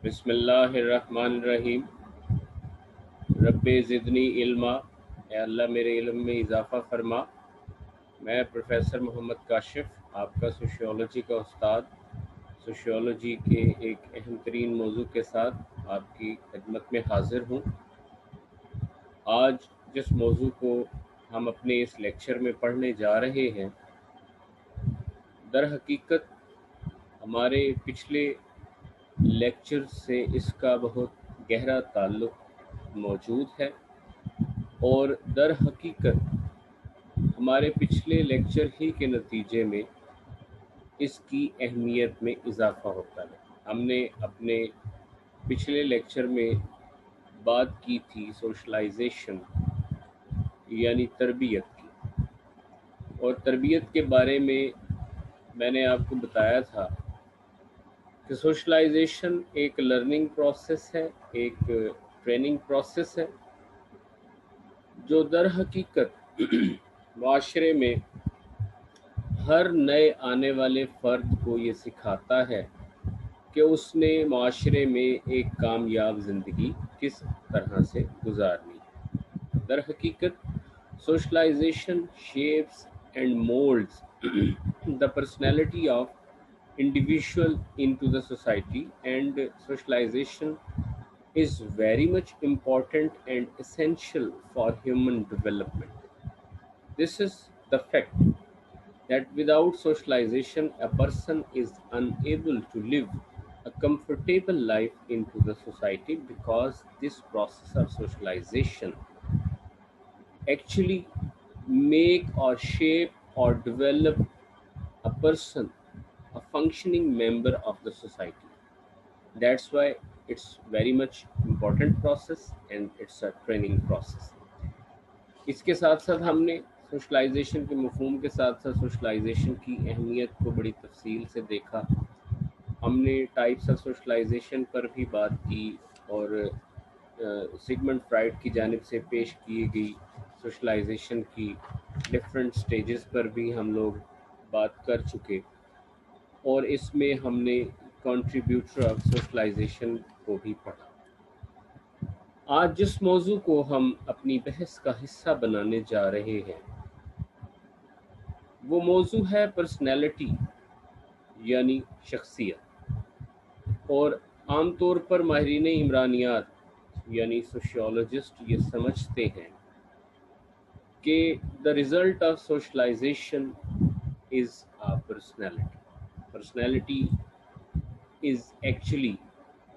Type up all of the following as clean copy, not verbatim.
بسم اللہ الرحمن الرحیم۔ رب زدنی علما، اے اللہ میرے علم میں اضافہ فرما۔ میں پروفیسر محمد کاشف، آپ کا سوشیولوجی کا استاد، سوشیولوجی کے ایک اہم ترین موضوع کے ساتھ آپ کی خدمت میں حاضر ہوں۔ آج جس موضوع کو ہم اپنے اس لیکچر میں پڑھنے جا رہے ہیں، در حقیقت ہمارے پچھلے لیکچر سے اس کا بہت گہرا تعلق موجود ہے، اور در حقیقت ہمارے پچھلے لیکچر ہی کے نتیجے میں اس کی اہمیت میں اضافہ ہوتا ہے۔ ہم نے اپنے پچھلے لیکچر میں بات کی تھی سوشلائزیشن یعنی تربیت کی، اور تربیت کے بارے میں نے آپ کو بتایا تھا کہ سوشلائزیشن ایک لرننگ پروسیس ہے، ایک ٹریننگ پروسیس ہے، جو در حقیقت معاشرے میں ہر نئے آنے والے فرد کو یہ سکھاتا ہے کہ اس نے معاشرے میں ایک کامیاب زندگی کس طرح سے گزارنی ہے۔ در حقیقت socialisation shapes and molds the personality of individual into the society, and socialization is very much important and essential for human development. This is the fact that without socialization, a person is unable to live a comfortable life into the society, because this process of socialization actually make or shape or develop a person a functioning member of the society. That's why it's very much important process and it's a training process. اس کے ساتھ ساتھ ہم نے socialisation کے مفہوم کے ساتھ ساتھ سوشلائزیشن کی اہمیت کو بڑی تفصیل سے دیکھا۔ ہم نے ٹائپس آف سوشلائزیشن پر بھی بات کی، اور سگمنڈ فرائڈ کی جانب سے پیش کی گئی سوشلائزیشن کی ڈفرینٹ سٹیجز پر بھی ہم لوگ بات کر چکے، اور اس میں ہم نے کنٹریبیوٹر آف سوشلائزیشن کو بھی پڑھا۔ آج جس موضوع کو ہم اپنی بحث کا حصہ بنانے جا رہے ہیں، وہ موضوع ہے پرسنالٹی یعنی شخصیت، اور عام طور پر ماہرین عمرانیات یعنی سوشیولوجسٹ یہ سمجھتے ہیں کہ the result of socialization is a personality. Personality is actually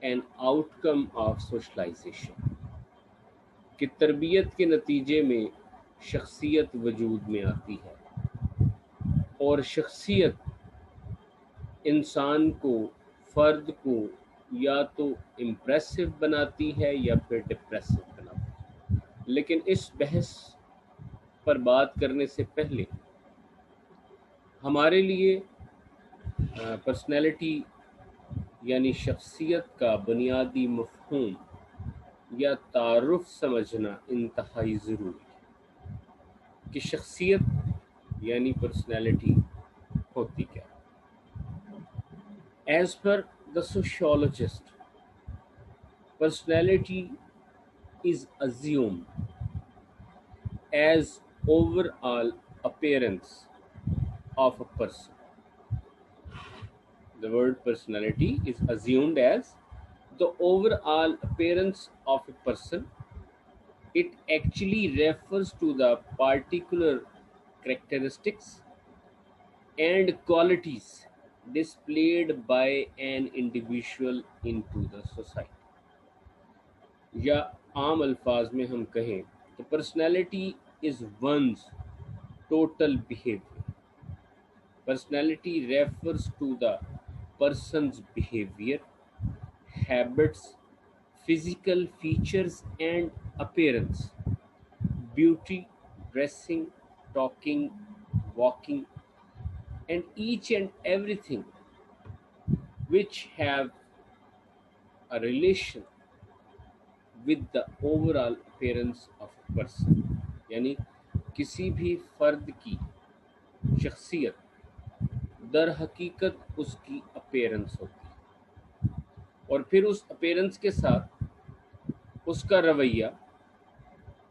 an outcome of socialization. کہ تربیت کے نتیجے میں شخصیت وجود میں آتی ہے، اور شخصیت انسان کو، فرد کو یا تو امپریسو بناتی ہے یا پھر ڈپریسو بناتی ہے۔ لیکن اس بحث پر بات کرنے سے پہلے ہمارے لیے پرسنالٹی یعنی شخصیت کا بنیادی مفہوم یا تعارف سمجھنا انتہائی ضروری ہے کہ شخصیت یعنی پرسنالٹی ہوتی کیا۔ As per the sociologist, personality is assumed as overall appearance of a person. The word personality is assumed as the overall appearance of a person. It actually refers to the particular characteristics and qualities displayed by an individual into the society. یا عام الفاظ میں ہم کہیں تو personality is one's total behaviour. Personality refers to the person's behaviour, habits, physical features and appearance, beauty, dressing, talking, walking, and each and everything which have a relation with the overall appearance of a person. یعنی کسی بھی فرد کی شخصیت در حقیقت اس کی appearance ہوتی ہے، اور پھر اس اپیرنس کے ساتھ اس کا رویہ،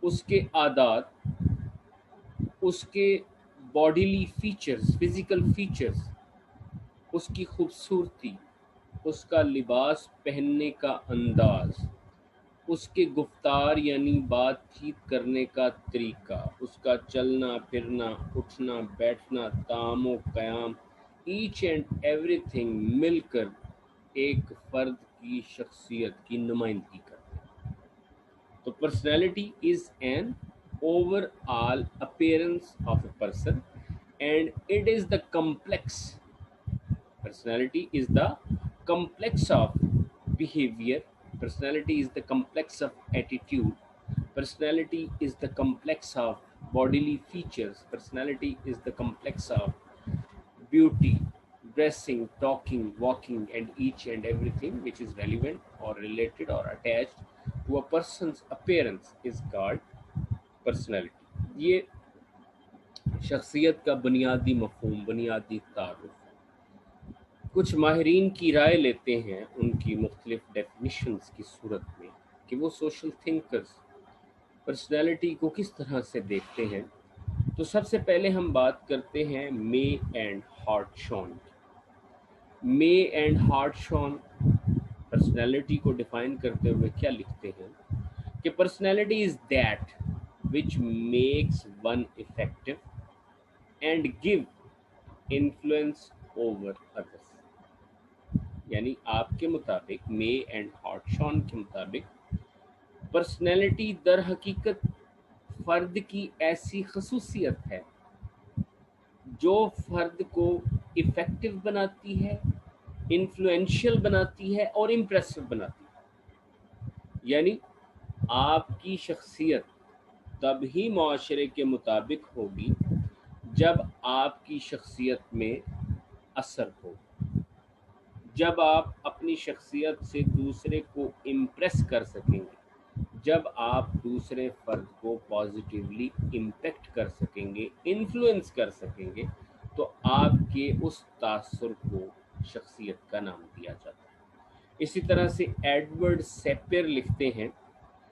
اس کے عادات، اس کے باڈیلی فیچرز، فزیکل فیچرز، اس کی خوبصورتی، اس کا لباس پہننے کا انداز، اس کے گفتار یعنی بات چیت کرنے کا طریقہ، اس کا چلنا پھرنا، اٹھنا بیٹھنا، طعام و قیام، ایچ اینڈ ایوری تھنگ مل کر ایک فرد کی شخصیت کی نمائندگی کرتے ہیں۔ تو personality is an over all appearance of a person and it is the complex personality is the complex of behavior, personality is the complex of attitude, personality is the complex of bodily features, personality is the complex of beauty, dressing, talking, walking, and each and everything which is relevant or related or attached to a person's appearance is called personality. یہ شخصیت کا بنیادی مفہوم، بنیادی تعارف۔ کچھ ماہرین کی رائے لیتے ہیں ان کی مختلف ڈیفینیشنز کی صورت میں کہ وہ سوشل تھنکرز پرسنالٹی کو کس طرح سے دیکھتے ہیں۔ تو سب سے پہلے ہم بات کرتے ہیں May and Hartshorne. May and Hartshorne personality کو ڈیفائن کرتے ہوئے کیا لکھتے ہیں کہ personality is that which makes one effective and give influence over others۔ یعنی آپ کے مطابق، مے اینڈ ہارٹشون کے مطابق، پرسنالٹی در حقیقت فرد کی ایسی خصوصیت ہے جو فرد کو افیکٹو بناتی ہے، انفلوئنشل بناتی ہے اور امپریسو بناتی ہے۔ یعنی آپ کی شخصیت تب ہی معاشرے کے مطابق ہوگی جب آپ کی شخصیت میں اثر ہو، جب آپ اپنی شخصیت سے دوسرے کو امپریس کر سکیں گے، جب آپ دوسرے فرد کو پازیٹیولی امپیکٹ کر سکیں گے، انفلوئنس کر سکیں گے، تو آپ کے اس تاثر کو شخصیت کا نام دیا جاتا ہے۔ اسی طرح سے ایڈورڈ سیپر لکھتے ہیں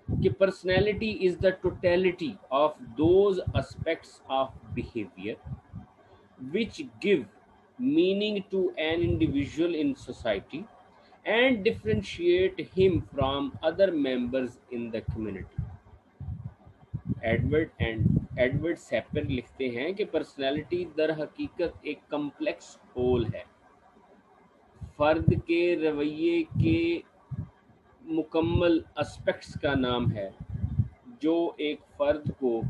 کہ personality is the totality of those aspects of behaviour which give meaning to an individual in society and differentiate him from other members in the community۔ Edward Sapir لکھتے ہیں کہ پرسنالٹی در حقیقت ایک complex whole ہے، فرد کے رویے کے مکمل اسپیکٹس کا نام ہے جو ایک فرد کو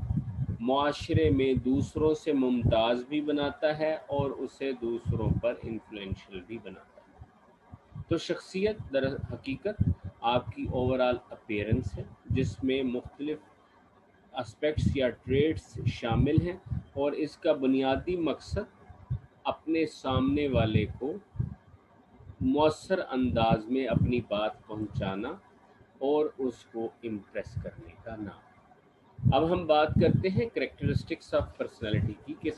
معاشرے میں دوسروں سے ممتاز بھی بناتا ہے اور اسے دوسروں پر انفلوئنشل بھی بناتا ہے۔ تو شخصیت در حقیقت آپ کی اوور آل اپیرنس ہے جس میں مختلف اسپیکٹس یا ٹریٹس شامل ہیں، اور اس کا بنیادی مقصد اپنے سامنے والے کو مؤثر انداز میں اپنی بات پہنچانا اور اس کو امپریس کرنے کا نام۔ اب ہم بات کرتے ہیں کریکٹرسٹکس آف پرسنالٹی کی کہ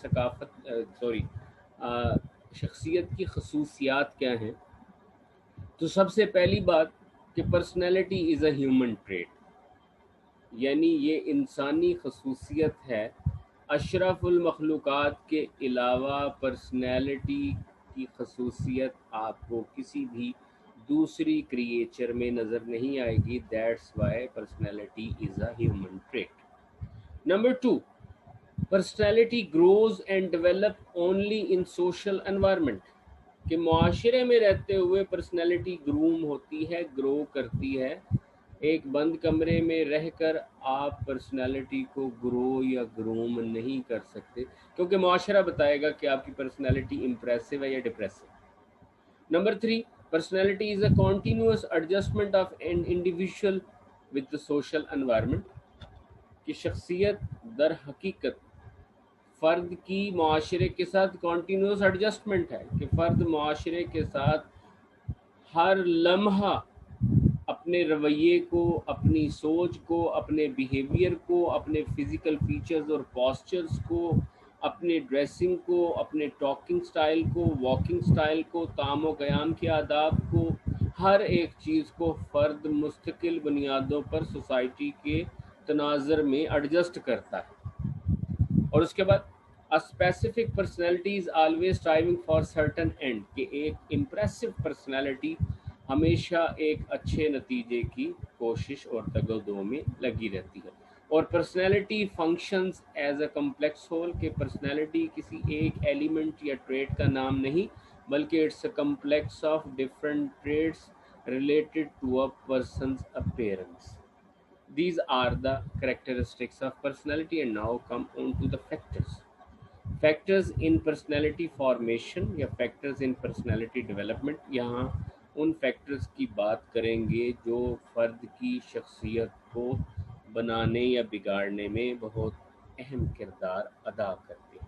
شخصیت کی خصوصیات کیا ہیں۔ تو سب سے پہلی بات کہ personality is a human trait, یعنی یہ انسانی خصوصیت ہے۔ اشرف المخلوقات کے علاوہ پرسنالٹی کی خصوصیت آپ کو کسی بھی دوسری کریچر میں نظر نہیں آئے گی۔ That's why personality is a human trait. Number 2، personality grows and develop only in social environment, کہ معاشرے میں رہتے ہوئے پرسنالٹی گروم ہوتی ہے، گرو کرتی ہے۔ ایک بند کمرے میں رہ کر آپ پرسنالٹی کو گرو یا گروم نہیں کر سکتے، کیونکہ معاشرہ بتائے گا کہ آپ کی پرسنالٹی امپریسو ہے یا depressive. Number 3، personality is a continuous adjustment of an individual with the social environment, کہ شخصیت در حقیقت فرد کی معاشرے کے ساتھ کنٹینیوس ایڈجسٹمنٹ ہے، کہ فرد معاشرے کے ساتھ ہر لمحہ اپنے رویے کو، اپنی سوچ کو، اپنے بیہیویئر کو، اپنے فزیکل فیچرز اور پاسچرز کو، اپنے ڈریسنگ کو، اپنے ٹاکنگ سٹائل کو، واکنگ سٹائل کو، طعام و قیام کے آداب کو، ہر ایک چیز کو فرد مستقل بنیادوں پر سوسائٹی کے تناظر میں ایڈجسٹ کرتا ہے. اور اس کے بعد a specific personality is always striving for certain end کہ ایک impressive personality ہمیشہ ایک اچھے نتیجے کی کوشش اور تگودو میں لگی رہتی ہے. اور personality functions as a complex whole کہ personality کسی ایک ایلیمنٹ یا ٹریٹ کا نام نہیں بلکہ it's a complex of different traits related to a person's appearance. These are the characteristics of personality and now come on to the factors. Factors in personality formation یا factors in personality development. یہاں ان factors کی بات کریں گے جو فرد کی شخصیت کو بنانے یا بگاڑنے میں بہت اہم کردار ادا کرتے ہیں.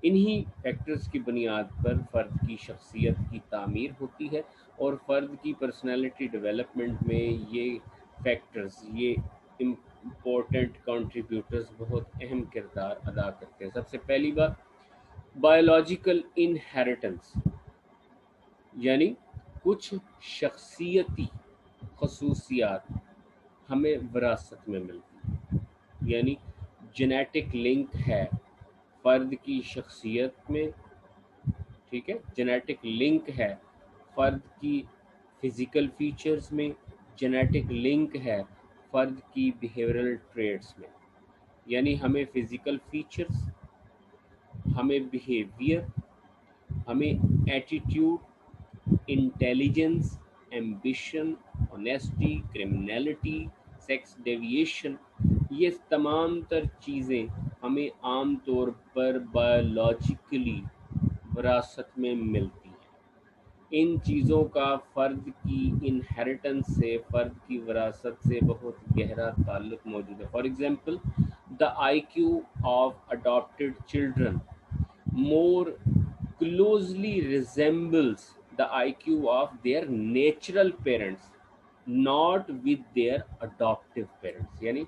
انہی فیکٹرز کی بنیاد پر فرد کی شخصیت کی تعمیر ہوتی ہے اور فرد کی پرسنالٹی ڈیولپمنٹ میں یہ فیکٹرز، یہ امپورٹنٹ کنٹریبیوٹرز بہت اہم کردار ادا کرتے ہیں. سب سے پہلی بات بایولوجیکل انہیریٹنس، یعنی کچھ شخصیتی خصوصیات ہمیں وراثت میں ملتی ہیں. یعنی جینیٹک لنک ہے فرد کی شخصیت میں، ٹھیک ہے، جینیٹک لنک ہے فرد کی فزیکل فیچرز میں، جینیٹک لنک ہے فرد کی بیہیورل ٹریٹس میں. یعنی ہمیں فزیکل فیچرز، ہمیں بیہیویئر، ہمیں attitude, intelligence, ambition, honesty, criminality, sex deviation, یہ تمام تر چیزیں ہمیں عام طور پر بایولوجیکلی وراثت میں ملتی ہیں. ان چیزوں کا فرد کی انہیریٹنس سے، فرد کی وراثت سے بہت گہرا تعلق موجود ہے. For example the IQ of adopted children more closely resembles the IQ of their natural parents, not with their adoptive parents. یعنی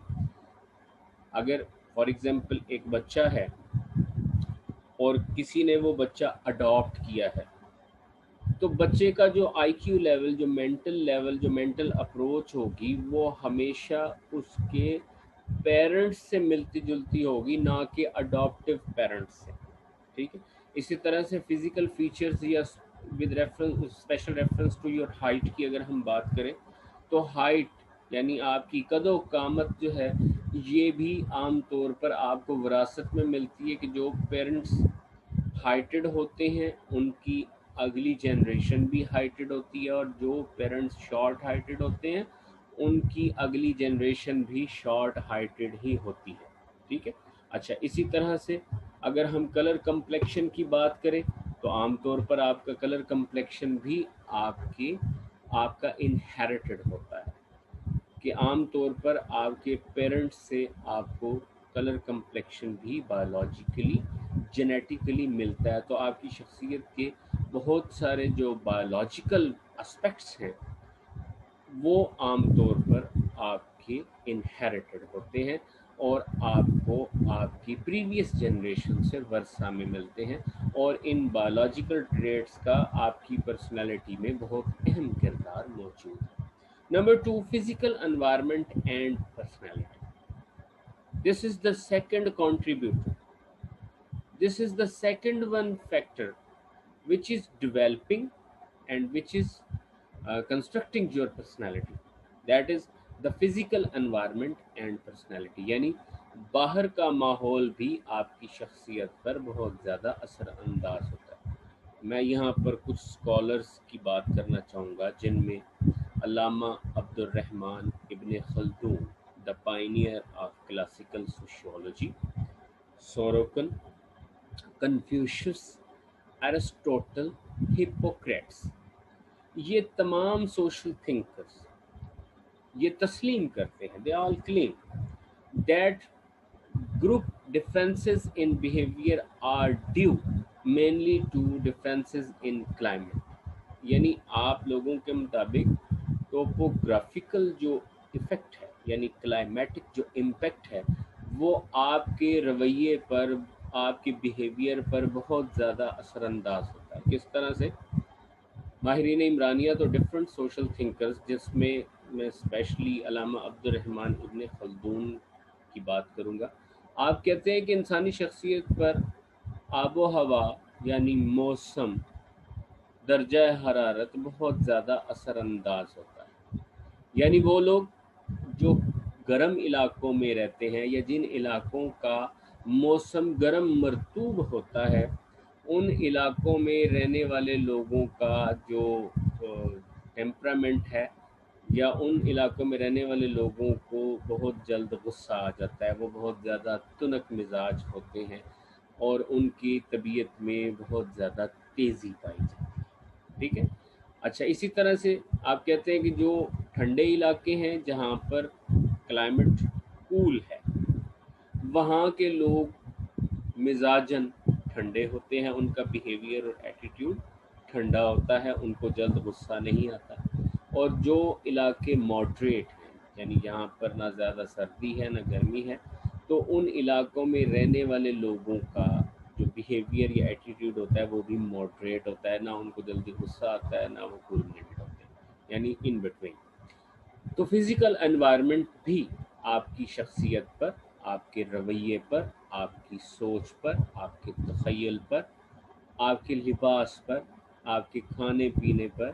اگر فار ایگزامپل ایک بچہ ہے اور کسی نے وہ بچہ اڈاپٹ کیا ہے تو بچے کا جو آئی کیو لیول، جو مینٹل لیول، جو مینٹل اپروچ ہوگی وہ ہمیشہ اس کے پیرنٹس سے ملتی جلتی ہوگی، نہ کہ اڈاپٹیو پیرنٹس سے. ٹھیک ہے. اسی طرح سے فزیکل فیچرز یا with reference, special reference to your height کی اگر ہم بات کریں تو ہائٹ یعنی آپ کی قد و قامت جو ہے یہ بھی عام طور پر آپ کو وراثت میں ملتی ہے کہ جو پیرنٹس ہائٹڈ ہوتے ہیں ان کی اگلی جنریشن بھی ہائٹڈ ہوتی ہے، اور جو پیرنٹس شارٹ ہائٹڈ ہوتے ہیں ان کی اگلی جنریشن بھی شارٹ ہائٹڈ ہی ہوتی ہے. ٹھیک ہے. اچھا، اسی طرح سے اگر ہم کلر کمپلیکشن کی بات کریں تو عام طور پر آپ کا کلر کمپلیکشن بھی آپ کا انہیریٹڈ ہوتا ہے کہ عام طور پر آپ کے پیرنٹس سے آپ کو کلر کمپلیکشن بھی بایولوجیکلی، جینیٹیکلی ملتا ہے. تو آپ کی شخصیت کے بہت سارے جو بایولوجیکل اسپیکٹس ہیں وہ عام طور پر آپ کے انہیریٹڈ ہوتے ہیں اور آپ کو آپ کی پریویس جنریشن سے ورثہ میں ملتے ہیں، اور ان بایولوجیکل ٹریٹس کا آپ کی پرسنالٹی میں بہت اہم کردار موجود ہے. Number 2، physical environment and personality. This is the second contributor. This is the second one factor which is developing and which is constructing your personality. That is the physical environment and personality. یعنی باہر کا ماحول بھی آپ کی شخصیت پر بہت زیادہ اثر انداز ہوتا ہے. میں یہاں پر کچھ اسکالرس کی بات کرنا چاہوں گا جن میں علامہ Abdur Rahman Ibn Khaldun, the pioneer of classical sociology, Sorokin, Confucius, Aristotle, Hippocrates, یہ تمام سوشل تھنکرز یہ تسلیم کرتے ہیں، they all claim that group differences in behavior are due mainly to differences in climate. یعنی آپ لوگوں کے مطابق ٹوپوگرافیکل جو ایفیکٹ ہے یعنی کلائمیٹک جو امپیکٹ ہے وہ آپ کے رویے پر، آپ کے بیہیویئر پر بہت زیادہ اثر انداز ہوتا ہے. کس طرح سے؟ ماہرین عمرانیت اور ڈفرینٹ سوشل تھنکرز، جس میں اسپیشلی علامہ عبد الرحمن ابن خلدون کی بات کروں گا، آپ کہتے ہیں کہ انسانی شخصیت پر آب و ہوا یعنی موسم، درجہ حرارت بہت زیادہ اثر انداز ہوتا ہے. یعنی وہ لوگ جو گرم علاقوں میں رہتے ہیں یا جن علاقوں کا موسم گرم مرطوب ہوتا ہے، ان علاقوں میں رہنے والے لوگوں کا جو ٹیمپرامنٹ ہے، یا ان علاقوں میں رہنے والے لوگوں کو بہت جلد غصہ آ جاتا ہے، وہ بہت زیادہ تنک مزاج ہوتے ہیں اور ان کی طبیعت میں بہت زیادہ تیزی پائی جاتی ہے. ٹھیک ہے. اچھا، اسی طرح سے آپ کہتے ہیں کہ جو ٹھنڈے علاقے ہیں جہاں پر کلائمیٹ کول ہے، وہاں کے لوگ مزاجن ٹھنڈے ہوتے ہیں، ان کا بیہیویئر اور ایٹیٹیوڈ ٹھنڈا ہوتا ہے، ان کو جلد غصہ نہیں آتا. اور جو علاقے ماڈریٹ ہیں، یعنی جہاں پر نہ زیادہ سردی ہے نہ گرمی ہے، تو ان علاقوں میں رہنے والے لوگوں کا جو بیہیویئر یا ایٹیٹیوڈ ہوتا ہے وہ بھی ماڈریٹ ہوتا ہے، نہ ان کو جلدی غصہ آتا ہے نہ وہ کولمیٹڈ ہوتے ہیں، یعنی ان بٹوین. تو فزیکل انوائرمنٹ بھی آپ کی شخصیت پر، آپ کے رویے پر، آپ کی سوچ پر، آپ کے تخیل پر، آپ کے لباس پر، آپ کے کھانے پینے پر،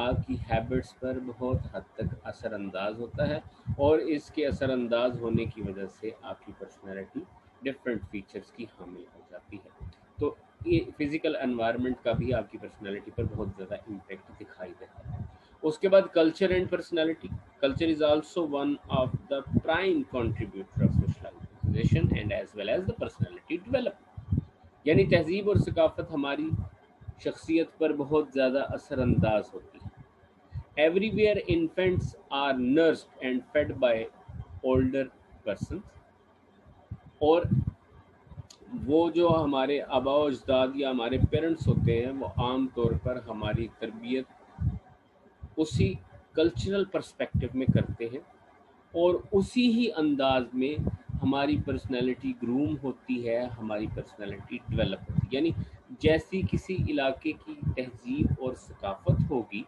آپ کی ہیبٹس پر بہت حد تک اثر انداز ہوتا ہے. اور اس کے اثر انداز ہونے کی وجہ سے آپ کی پرسنالٹی ڈفرینٹ فیچرز کی حامل ہو جاتی ہے. تو یہ فزیکل انوائرمنٹ کا بھی آپ کی پرسنالٹی پر بہت زیادہ امپیکٹ دکھائی دیتا ہے. اس کے بعد culture and personality. Culture is also one of the prime contributor of socialization and as well as the personality development. یعنی تہذیب اور ثقافت ہماری شخصیت پر بہت زیادہ اثر انداز ہوتی ہے. Everywhere infants are nursed and fed by older persons. اور وہ جو ہمارے آباء و اجداد یا ہمارے پیرنٹس ہوتے ہیں، وہ عام طور پر ہماری تربیت اسی کلچرل پرسپیکٹو میں کرتے ہیں، اور اسی ہی انداز میں ہماری پرسنالٹی گروم ہوتی ہے، ہماری پرسنالٹی ڈیولپ ہوتی ہے. یعنی جیسی کسی علاقے کی تہذیب اور ثقافت ہوگی،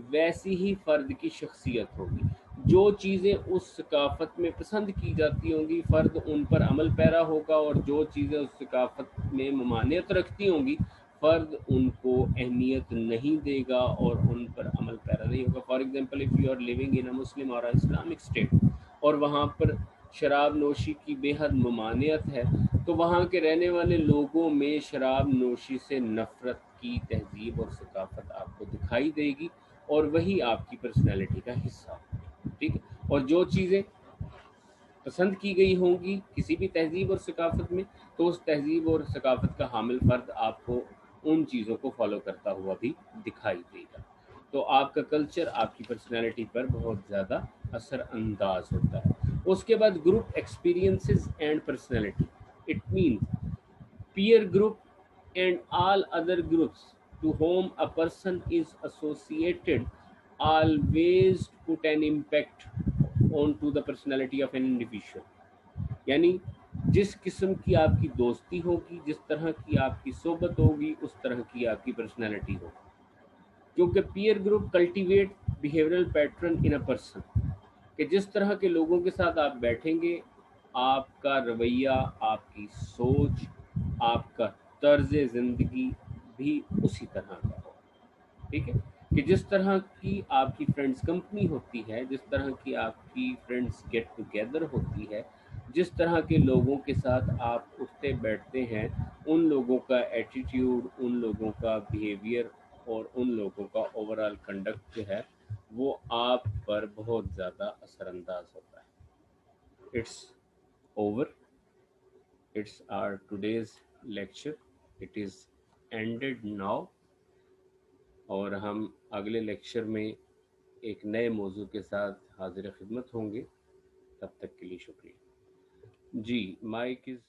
ویسی ہی فرد کی شخصیت ہوگی. جو چیزیں اس ثقافت میں پسند کی جاتی ہوں گی، فرد ان پر عمل پیرا ہوگا، اور جو چیزیں اس ثقافت میں ممانعت رکھتی ہوں گی، فرد ان کو اہمیت نہیں دے گا اور ان پر عمل پیرا نہیں ہوگا. For example, if you are living in a Muslim اور اسلامک اسٹیٹ، اور وہاں پر شراب نوشی کی بے حد ممانعت ہے، تو وہاں کے رہنے والے لوگوں میں شراب نوشی سے نفرت کی تہذیب اور ثقافت آپ کو دکھائی دے گی، اور وہی آپ کی پرسنالٹی کا حصہ ہوگی. ٹھیک ہے. اور جو چیزیں پسند کی گئی ہوں گی کسی بھی تہذیب اور ثقافت میں، تو اس تہذیب اور ثقافت کا حامل فرد آپ کو ان چیزوں کو فالو کرتا ہوا بھی دکھائی دے گا. تو آپ کا کلچر آپ کی پرسنالٹی پر بہت زیادہ اثر انداز ہوتا ہے. اس کے بعد group experiences and personality. It means peer group and all other groups to whom a person is associated always put an impact onto the personality of an individual. یعنی جس قسم کی آپ کی دوستی ہوگی، جس طرح کی آپ کی صحبت ہوگی، اس طرح کی آپ کی پرسنالٹی ہوگی. کیونکہ peer group cultivate behavioural pattern in a person, کہ جس طرح کے لوگوں کے ساتھ آپ بیٹھیں گے، آپ کا رویہ، آپ کی سوچ، آپ کا طرز زندگی بھی اسی طرح کا ہو. ٹھیک ہے. کہ جس طرح کی آپ کی فرینڈس کمپنی ہوتی ہے، جس طرح کی آپ کی فرینڈس گیٹ ٹوگیدر ہوتی ہے، جس طرح کے لوگوں کے ساتھ آپ اٹھتے بیٹھتے ہیں، ان لوگوں کا ایٹیٹیوڈ، ان لوگوں کا بیہیویئر اور ان لوگوں کا اوور آل کنڈکٹ جو ہے وہ آپ پر بہت زیادہ اثر انداز ہوتا ہے. It's over. It's our today's lecture. It is ended now. اور ہم اگلے لیکچر میں ایک نئے موضوع کے ساتھ حاضر خدمت ہوں گے. تب تک کے لیے شکریہ. جی، مائک از